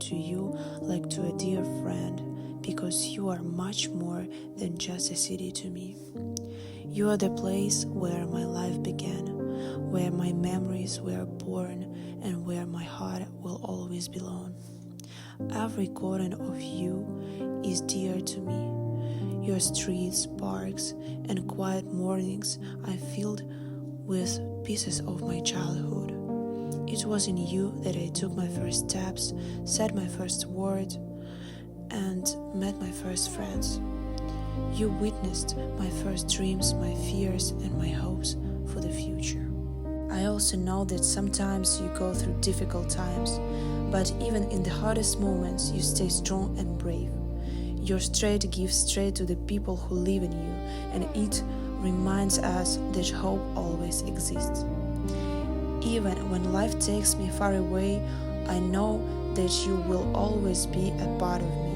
to you like to a dear friend, because you are much more than just a city to me. You are the place where my life began, where my memories were born, and where my heart will always belong. Every corner of you is dear to me. Your streets, parks, and quiet mornings I filled with pieces of my childhood. It was in you that I took my first steps, said my first word, and met my first friends. You witnessed my first dreams, my fears, and my hopes for the future. I also know that sometimes you go through difficult times, but even in the hardest moments you stay strong and brave. Your strength gives strength to the people who live in you, and it reminds us that hope always exists. Even when life takes me far away, I know that you will always be a part of me.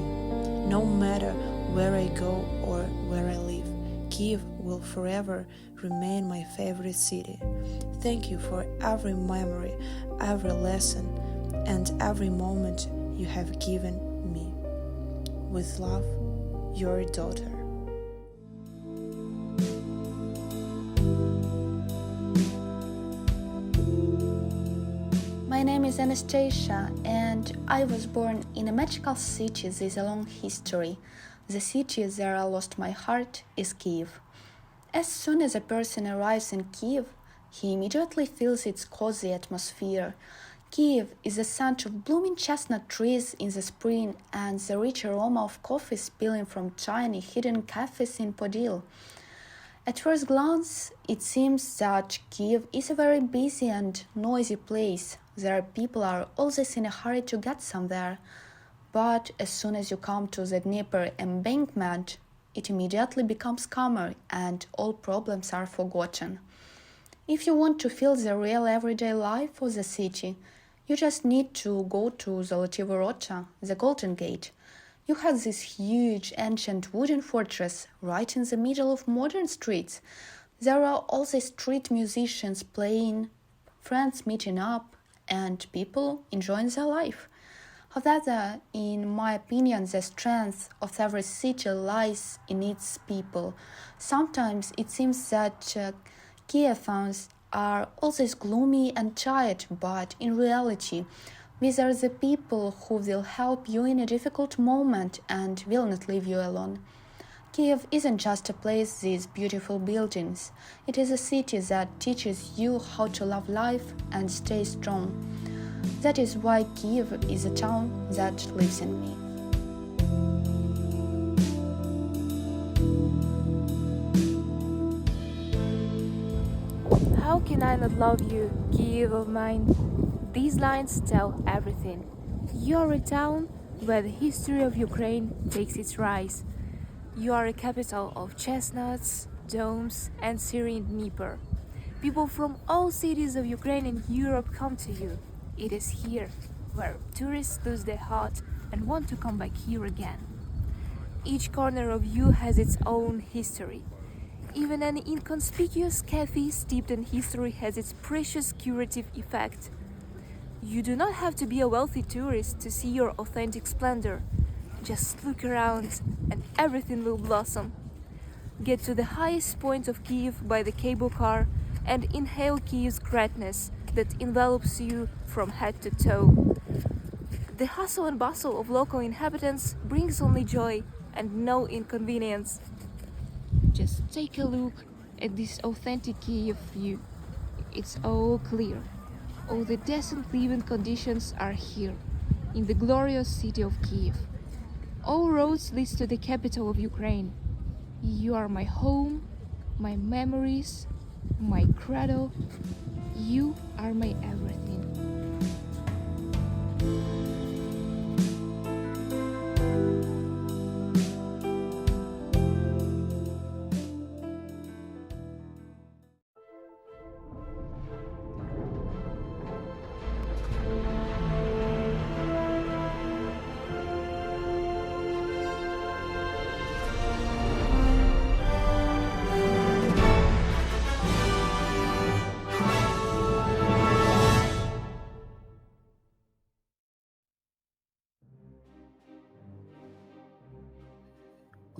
No matter where I go or where I live, Kyiv will forever remain my favorite city. Thank you for every memory, every lesson, and every moment you have given me. With love, your daughter. My name is Anastasia, and I was born in a magical city with a long history. The city where I lost my heart is Kyiv. As soon as a person arrives in Kyiv, he immediately feels its cozy atmosphere. Kyiv is the scent of blooming chestnut trees in the spring and the rich aroma of coffee spilling from tiny hidden cafes in Podil. At first glance, it seems that Kyiv is a very busy and noisy place. There people are always in a hurry to get somewhere. But as soon as you come to the Dnieper embankment, it immediately becomes calmer and all problems are forgotten. If you want to feel the real everyday life of the city, you just need to go to Zoloty Vorota, the Golden Gate. You have this huge ancient wooden fortress right in the middle of modern streets. There are all the street musicians playing, friends meeting up, and people enjoying their life. However, in my opinion, the strength of every city lies in its people. Sometimes it seems that Kievans are always gloomy and tired, but in reality, these are the people who will help you in a difficult moment and will not leave you alone. Kyiv isn't just a place with beautiful buildings. It is a city that teaches you how to love life and stay strong. That is why Kyiv is a town that lives in me. How can I not love you, Kyiv of mine? These lines tell everything. You are a town where the history of Ukraine takes its rise. You are a capital of chestnuts, domes, and serene Dnieper. People from all cities of Ukraine and Europe come to you. It is here where tourists lose their heart and want to come back here again. Each corner of you has its own history. Even an inconspicuous cafe steeped in history has its precious curative effect. You do not have to be a wealthy tourist to see your authentic splendor. Just look around and everything will blossom. Get to the highest point of Kyiv by the cable car and inhale Kyiv's greatness that envelops you from head to toe. The hustle and bustle of local inhabitants brings only joy and no inconvenience. Just take a look at this authentic Kyiv view. It's all clear. All the decent living conditions are here, in the glorious city of Kyiv. All roads lead to the capital of Ukraine. You are my home, my memories, my cradle. You are my everything.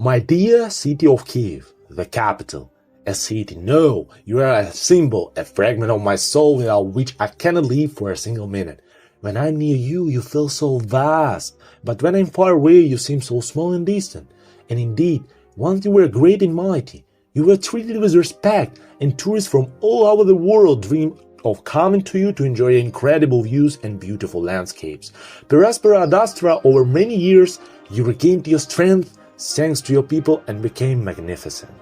My dear city of Kiev, the capital, a city, no, you are a symbol, a fragment of my soul without which I cannot live for a single minute. When I'm near you, you feel so vast, but when I'm far away, you seem so small and distant. And indeed, once you were great and mighty, you were treated with respect, and tourists from all over the world dream of coming to you to enjoy incredible views and beautiful landscapes. Peraspera ad astra, over many years, you regained your strength, thanks to your people, and became magnificent.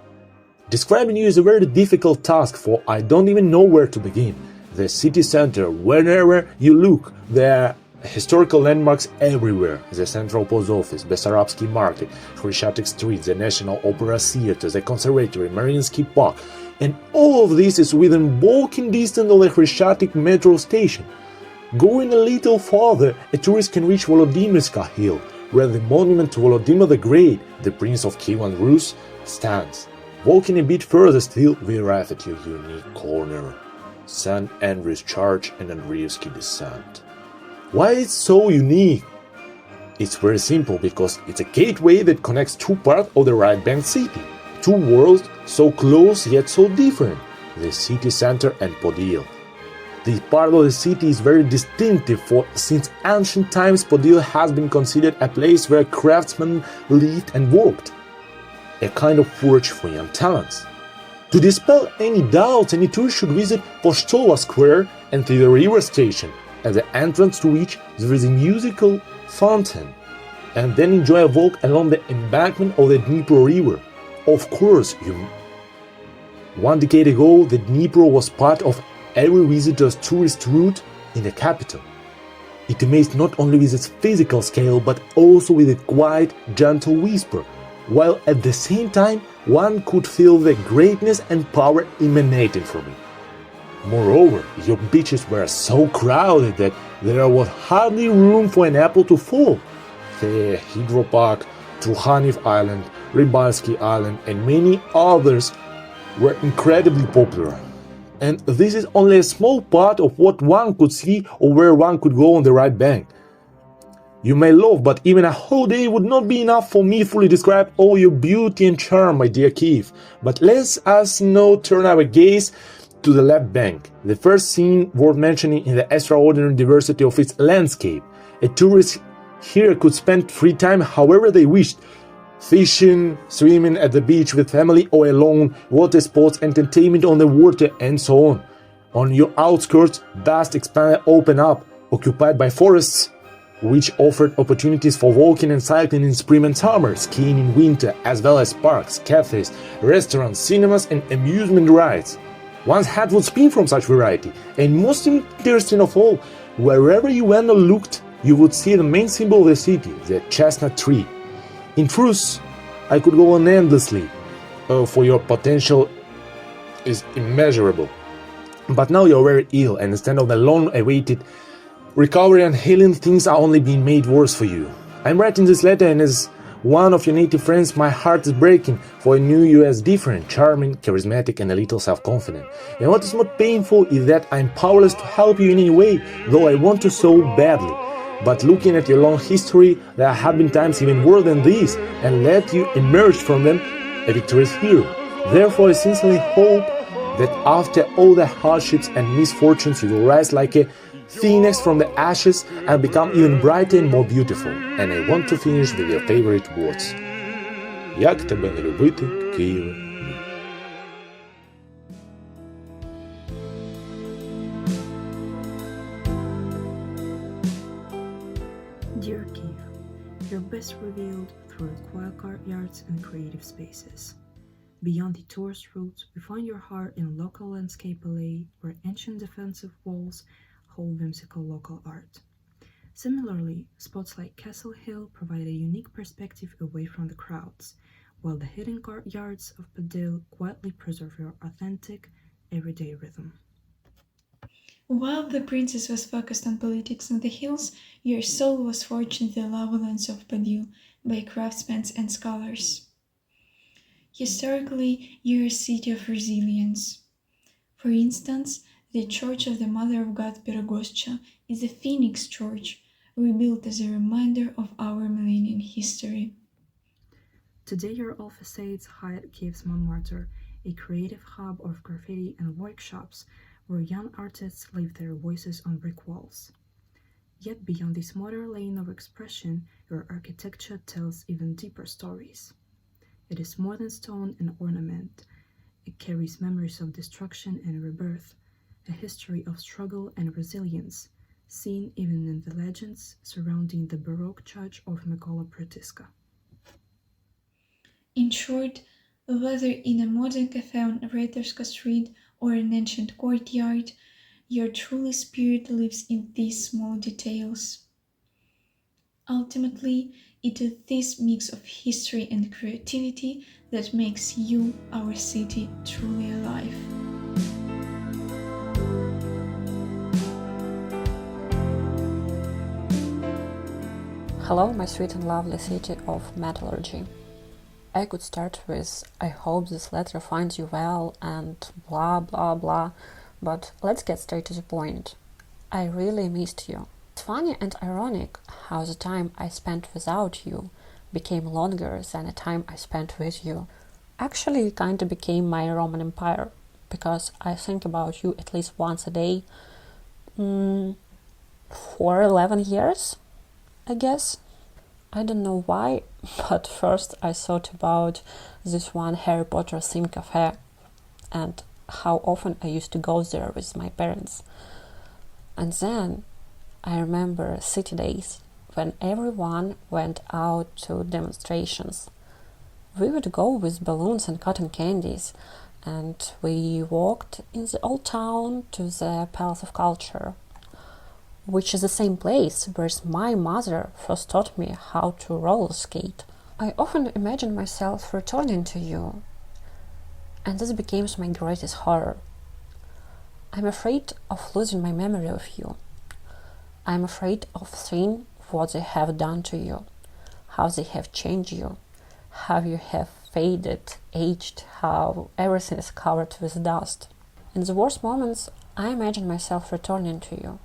Describing you is a very difficult task, for I don't even know where to begin. The city center, wherever you look, there are historical landmarks everywhere. The Central Post Office, Bessarabsky Market, Hryshchatyk Street, the National Opera Theatre, the Conservatory, Mariinsky Park. And all of this is within walking distance of the Hryshchatyk metro station. Going a little farther, a tourist can reach Volodymyrska Hill, where the monument to Volodymyr the Great, the Prince of Kiev and Rus, stands. Walking a bit further still, we arrive at your unique corner, St. Andrew's Church and Andreevsky Descent. Why it's so unique? It's very simple, because it's a gateway that connects two parts of the right bank city. Two worlds so close yet so different, the city center and Podil. This part of the city is very distinctive, for since ancient times Podil has been considered a place where craftsmen lived and worked, a kind of forge for young talents. To dispel any doubts, any tourist should visit Poshtova Square and the river station, at the entrance to which there is a musical fountain, and then enjoy a walk along the embankment of the Dnipro River. Of course, one decade ago, the Dnipro was part of every visitor's tourist route in the capital. It amazed not only with its physical scale, but also with its quiet, gentle whisper, while at the same time one could feel the greatness and power emanating from it. Moreover, your beaches were so crowded that there was hardly room for an apple to fall. The Hydro Park, Trukhanev Island, Rybalsky Island, and many others were incredibly popular. And this is only a small part of what one could see or where one could go on the right bank. You may love, but even a whole day would not be enough for me to fully describe all your beauty and charm, my dear Kiev. But let us now turn our gaze to the left bank, the first scene worth mentioning in the extraordinary diversity of its landscape. A tourist here could spend free time however they wished, fishing, swimming at the beach with family or alone, water sports, entertainment on the water, and so on. On your outskirts, vast expanse open up, occupied by forests, which offered opportunities for walking and cycling in spring and summer, skiing in winter, as well as parks, cafes, restaurants, cinemas, and amusement rides. One's head would spin from such variety, and most interesting of all, wherever you went or looked, you would see the main symbol of the city, the chestnut tree. In truth, I could go on endlessly, for your potential is immeasurable. But now you're very ill, and instead of the long-awaited recovery and healing, things are only being made worse for you. I'm writing this letter, and as one of your native friends, my heart is breaking, for I knew you as different, charming, charismatic, and a little self-confident. And what is more painful is that I'm powerless to help you in any way, though I want to so badly. But looking at your long history, there have been times even worse than this, and let you emerge from them a victorious hero. Therefore, I sincerely hope that after all the hardships and misfortunes, you will rise like a phoenix from the ashes and become even brighter and more beautiful. And I want to finish with your favorite words. Як тебе не любити, Києве? Dear Kiev, you're best revealed through quiet courtyards and creative spaces. Beyond the tourist routes, we find your heart in local landscape alley, where ancient defensive walls hold whimsical local art. Similarly, spots like Castle Hill provide a unique perspective away from the crowds, while the hidden courtyards of Podil quietly preserve your authentic, everyday rhythm. While the princess was focused on politics in the hills, your soul was forged in the lowlands of Podil by craftsmen and scholars. Historically, you're a city of resilience. For instance, the Church of the Mother of God Pirogoscha is a phoenix church, rebuilt as a reminder of our millennium history. Today your old facades hide Kiev's Montmartre, a creative hub of graffiti and workshops where young artists leave their voices on brick walls. Yet beyond this modern lane of expression, your architecture tells even deeper stories. It is more than stone and ornament. It carries memories of destruction and rebirth, a history of struggle and resilience, seen even in the legends surrounding the Baroque church of Mykola Pritiska. In short, whether in a modern cafe on Reiterska Street or an ancient courtyard, your truly spirit lives in these small details. Ultimately, it is this mix of history and creativity that makes you, our city, truly alive. Hello, my sweet and lovely city of metallurgy. I could start with, I hope this letter finds you well, and blah blah blah, but let's get straight to the point. I really missed you. It's funny and ironic how the time I spent without you became longer than the time I spent with you. Actually, it kinda became my Roman Empire, because I think about you at least once a day for 11 years, I guess. I don't know why, but first I thought about this one Harry Potter themed cafe and how often I used to go there with my parents. And then I remember city days when everyone went out to demonstrations. We would go with balloons and cotton candies, and we walked in the old town to the Palace of Culture, which is the same place where my mother first taught me how to roller skate. I often imagine myself returning to you, and this became my greatest horror. I'm afraid of losing my memory of you. I'm afraid of seeing what they have done to you, how they have changed you, how you have faded, aged, how everything is covered with dust. In the worst moments, I imagine myself returning to you.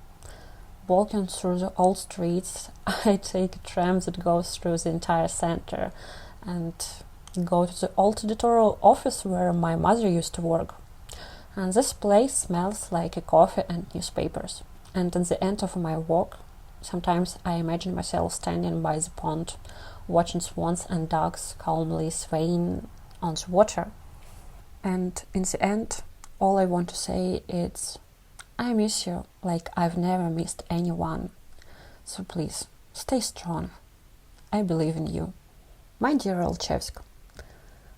Walking through the old streets, I take a tram that goes through the entire center and go to the old editorial office where my mother used to work. And this place smells like a coffee and newspapers. And at the end of my walk, sometimes I imagine myself standing by the pond, watching swans and ducks calmly swaying on the water. And in the end, all I want to say is, I miss you like I've never missed anyone. So please, stay strong. I believe in you. My dear Olchevsk,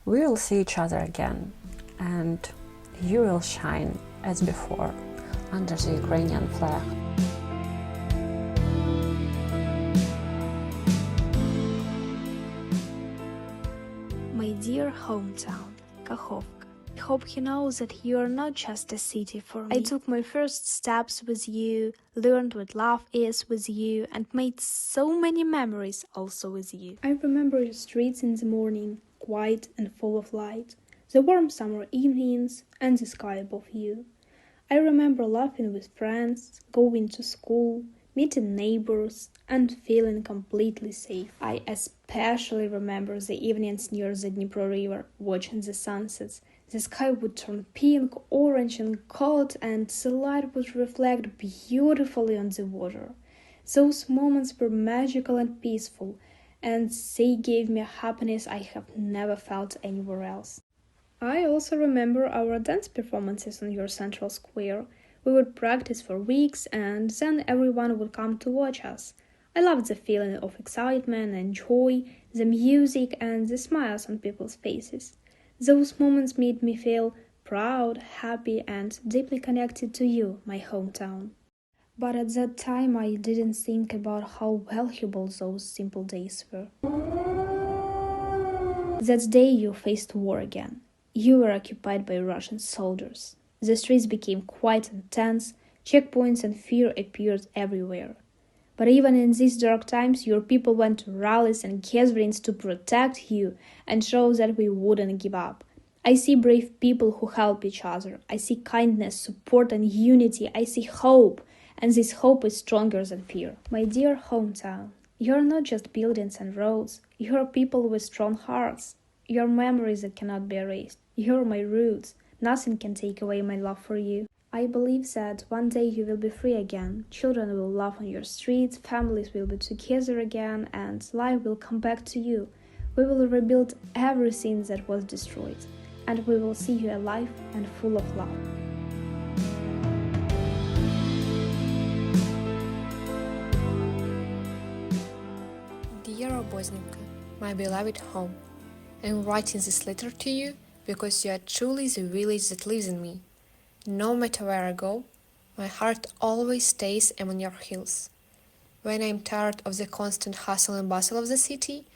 we will see each other again, and you will shine as before under the Ukrainian flag. My dear hometown, Kakhovka. I hope you know that you are not just a city for me. I took my first steps with you, learned what love is with you, and made so many memories also with you. I remember the streets in the morning, quiet and full of light, the warm summer evenings, and the sky above you. I remember laughing with friends, going to school, meeting neighbors, and feeling completely safe. I especially remember the evenings near the Dnipro River, watching the sunsets. The sky would turn pink, orange, and gold, and the light would reflect beautifully on the water. Those moments were magical and peaceful, and they gave me a happiness I have never felt anywhere else. I also remember our dance performances on your central square. We would practice for weeks, and then everyone would come to watch us. I loved the feeling of excitement and joy, the music, and the smiles on people's faces. Those moments made me feel proud, happy, and deeply connected to you, my hometown. But at that time, I didn't think about how valuable those simple days were. That day you faced war again. You were occupied by Russian soldiers. The streets became quite intense, checkpoints and fear appeared everywhere. But even in these dark times, your people went to rallies and gatherings to protect you and show that we wouldn't give up. I see brave people who help each other. I see kindness, support, and unity. I see hope, and this hope is stronger than fear. My dear hometown, You're not just buildings and roads, you're people with strong hearts. You're memories that cannot be erased. You're my roots. Nothing can take away my love for you. I believe that one day you will be free again. Children will laugh on your streets, families will be together again, and life will come back to you. We will rebuild everything that was destroyed, and we will see you alive and full of love. Dear Oboznica, my beloved home, I'm writing this letter to you because you are truly the village that lives in me. No matter where I go, my heart always stays among your hills. When I'm tired of the constant hustle and bustle of the city,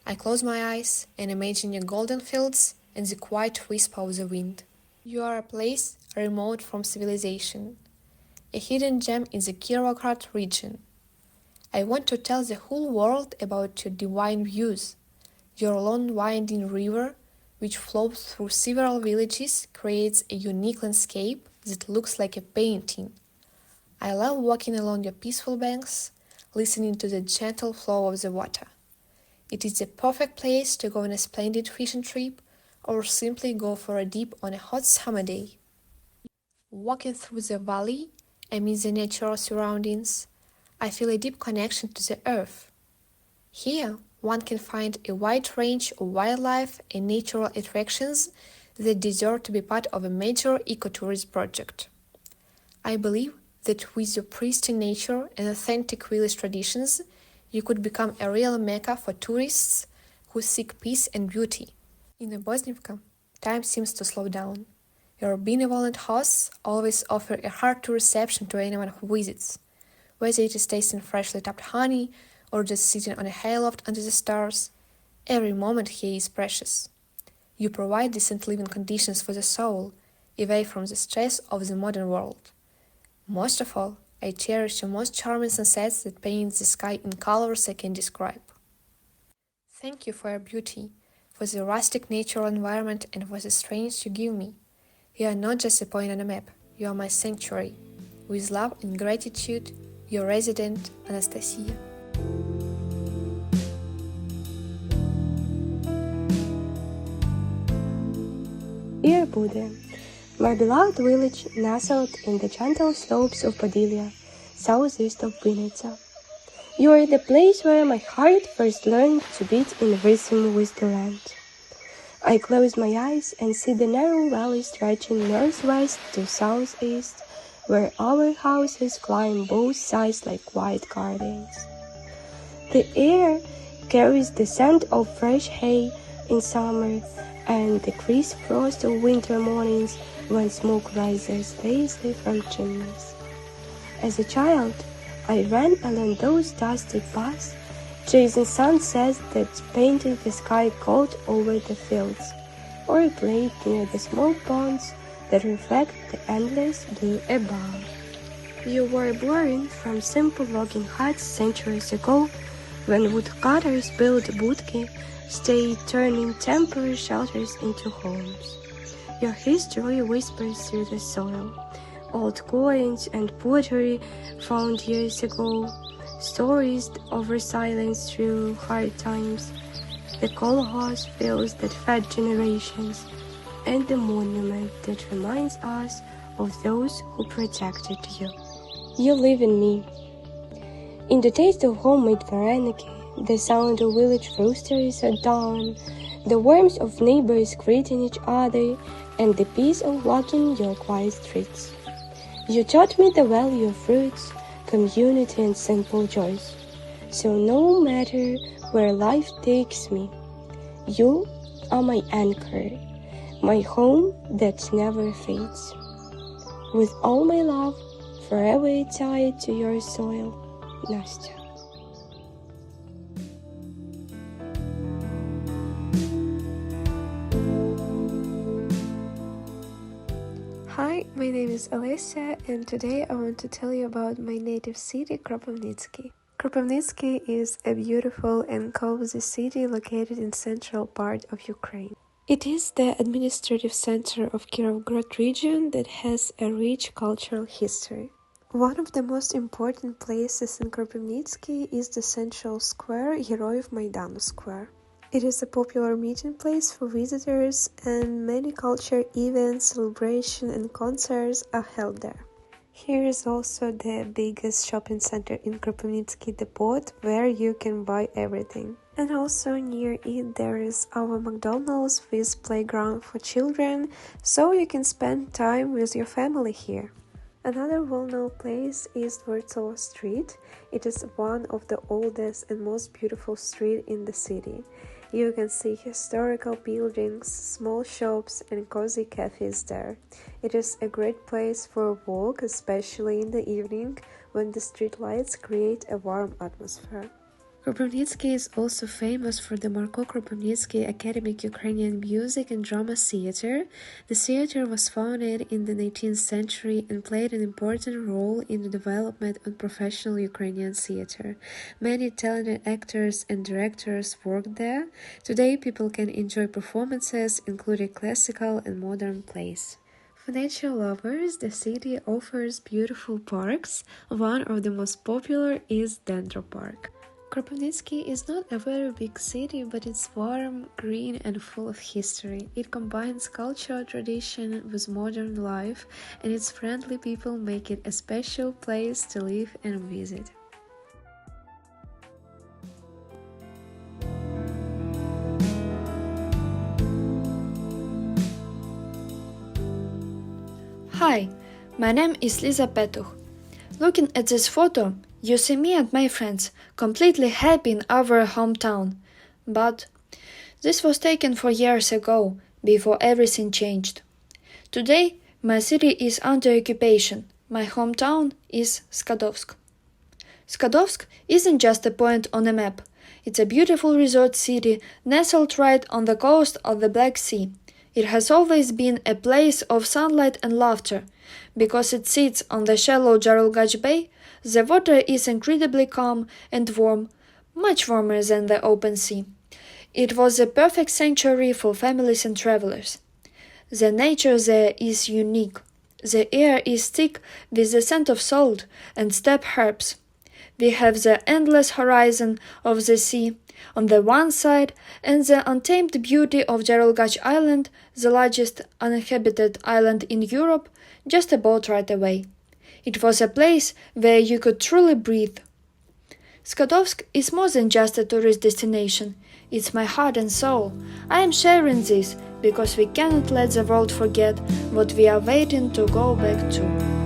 I close my eyes and imagine your golden fields and the quiet whisper of the wind. You are a place remote from civilization, a hidden gem in the Kirovograd region. I want to tell the whole world about your divine views. Your long winding river, which flows through several villages, creates a unique landscape that looks like a painting. I love walking along your peaceful banks, listening to the gentle flow of the water. It is the perfect place to go on a splendid fishing trip or simply go for a dip on a hot summer day. Walking through the valley, amid the natural surroundings, I feel a deep connection to the earth. Here, one can find a wide range of wildlife and natural attractions that deserve to be part of a major ecotourism project. I believe that with your pristine nature and authentic village traditions, you could become a real mecca for tourists who seek peace and beauty. In Oboznica, time seems to slow down. Your benevolent hosts always offer a hearty reception to anyone who visits. Whether it is tasting freshly tapped honey or just sitting on a hayloft under the stars, every moment here is precious. You provide decent living conditions for the soul, away from the stress of the modern world. Most of all, I cherish your most charming sunsets that paint the sky in colors I can describe. Thank you for your beauty, for the rustic natural environment, and for the strength you give me. You are not just a point on a map, you are my sanctuary. With love and gratitude, your resident, Anastasia. Dear Buddha, my beloved village nestled in the gentle slopes of Podillia, southeast of Vinnytsia. You are the place where my heart first learned to beat in rhythm with the land. I close my eyes and see the narrow valley stretching northwest to southeast, where our houses climb both sides like white gardens. The air carries the scent of fresh hay in summer and the crisp frost of winter mornings when smoke rises lazily from chimneys. As a child, I ran along those dusty paths, chasing sunsets that painted the sky gold over the fields, or played near the small ponds that reflect the endless blue above. You were born from simple logging huts centuries ago, when woodcutters built budki, stayed turning temporary shelters into homes. Your history whispers through the soil. Old coins and pottery found years ago, stories of resilience through hard times, the colossus fields that fed generations, and the monument that reminds us of those who protected you. You live in me. In the taste of homemade vareniki, the sound of village roosters at dawn, the warmth of neighbors greeting each other, and the peace of walking your quiet streets. You taught me the value of roots, community, and simple joys. So no matter where life takes me, you are my anchor, my home that never fades. With all my love, forever tied to your soil, Nastya. Hi, my name is Alessia, and today I want to tell you about my native city, Kropivnitsky. Kropivnitsky is a beautiful and cozy city located in central part of Ukraine. It is the administrative center of Kirovograd region that has a rich cultural history. One of the most important places in Kropivnitsky is the central square, Heroiv Maidanu Square. It is a popular meeting place for visitors, and many cultural events, celebrations and concerts are held there. Here is also the biggest shopping center in Kropivnitsky Depot, where you can buy everything. And also near it there is our McDonald's with playground for children, so you can spend time with your family here. Another well-known place is Dvortsova Street. It is one of the oldest and most beautiful streets in the city. You can see historical buildings, small shops and cozy cafes there. It is a great place for a walk, especially in the evening when the street lights create a warm atmosphere. Kropivnitsky is also famous for the Marko Kropivnitsky Academic Ukrainian Music and Drama Theater. The theater was founded in the 19th century and played an important role in the development of professional Ukrainian theater. Many talented actors and directors worked there. Today, people can enjoy performances, including classical and modern plays. For nature lovers, the city offers beautiful parks. One of the most popular is Dendro Park. Kropivnitsky is not a very big city, but it's warm, green and full of history. It combines cultural tradition with modern life, and its friendly people make it a special place to live and visit. Hi, my name is Liza Petuch. Looking at this photo, you see me and my friends, completely happy in our hometown. But this was taken 4 years ago, before everything changed. Today, my city is under occupation. My hometown is Skadovsk. Skadovsk isn't just a point on a map. It's a beautiful resort city nestled right on the coast of the Black Sea. It has always been a place of sunlight and laughter. Because it sits on the shallow Jarulgach Bay, the water is incredibly calm and warm, much warmer than the open sea. It was a perfect sanctuary for families and travelers. The nature there is unique. The air is thick with the scent of salt and steppe herbs. We have the endless horizon of the sea on the one side and the untamed beauty of Jarulgach Island, the largest uninhabited island in Europe, just a boat ride away. It was a place where you could truly breathe. Skadovsk is more than just a tourist destination. It's my heart and soul. I am sharing this because we cannot let the world forget what we are waiting to go back to.